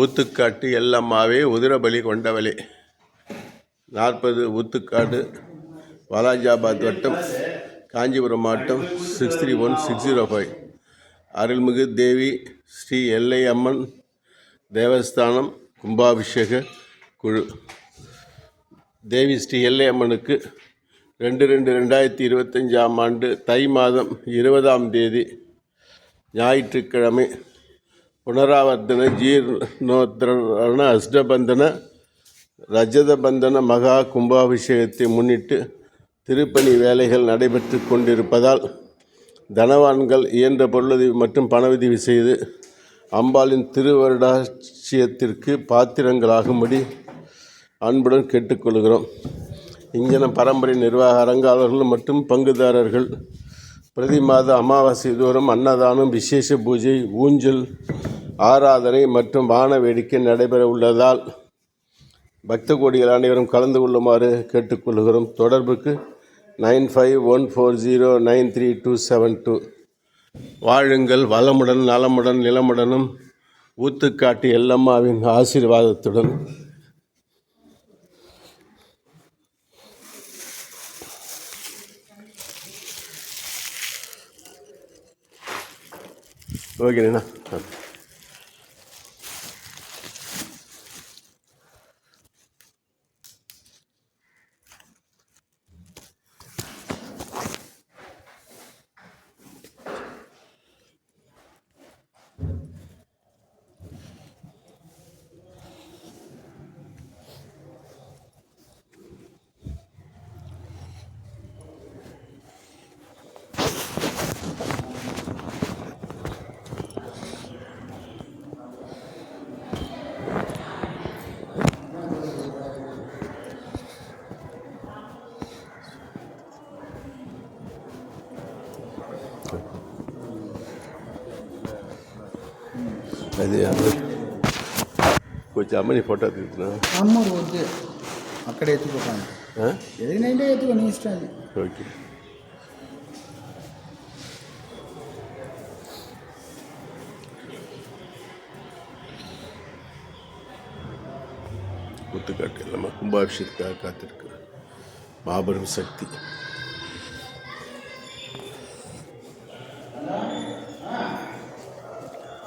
ஊத்துக்காட்டு எல்லம்மாவே உதிரபலி கொண்டவளே. 40 ஊத்துக்காடு, வாலாஜாபாத் வட்டம், காஞ்சிபுரம் மாவட்டம் 631605. அருள்மிகு தேவி ஸ்ரீ எல்லையம்மன் தேவஸ்தானம் கும்பாபிஷேக குழு. தேவி ஸ்ரீ எல்லையம்மனுக்கு 2/2/2025 தை மாதம் 20 ஞாயிற்றுக்கிழமை புனராவர்த்தன ஜீர்ணோத்தரண அஷ்டபந்தன ரஜதபந்தன மகா கும்பாபிஷேகத்தை முன்னிட்டு திருப்பணி வேலைகள் நடைபெற்று கொண்டிருப்பதால் தனவான்கள் இயன்ற பொருளுதவி மற்றும் பணவுதவி செய்து அம்பாளின் திருவருடாட்சியத்திற்கு பாத்திரங்களாகும்படி அன்புடன் கேட்டுக்கொள்கிறோம். இங்கன பரம்பரை நிர்வாக அரங்காளர்கள் மற்றும் பங்குதாரர்கள் பிரதி மாத அமாவாசை தோறும் அன்னதானம், விசேஷ பூஜை, ஊஞ்சல், ஆராதனை மற்றும் வான வேடிக்கை நடைபெற உள்ளதால் பக்த கோடிகள் அனைவரும் கலந்து கொள்ளுமாறு கேட்டுக்கொள்கிறோம். தொடர்புக்கு 9514093272. வாழுங்கள் வளமுடன் நலமுடன் நிலமுடனும் ஊத்துக்காட்டு எல்லம்மாவின் ஆசீர்வாதத்துடன். ஓகேண்ணா. అది కొంచెం అమ్మని ఫోటో తీస్తున్నా. అమ్మ రోజు అక్కడ ఎత్తుకోకండి, ఎదిగినంటే ఎత్తుకో, నీ ఇష్టం అది. ఓకే. ஊத்துக்காட்டு எல்லம்மா கும்பாபிஷேகத்துக்காக காத்திருக்கு மாபெரும் சக்தி.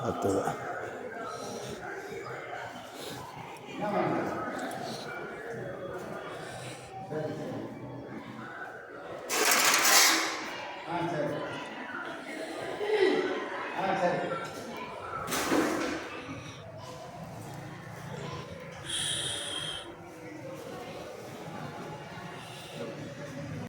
அத்தனை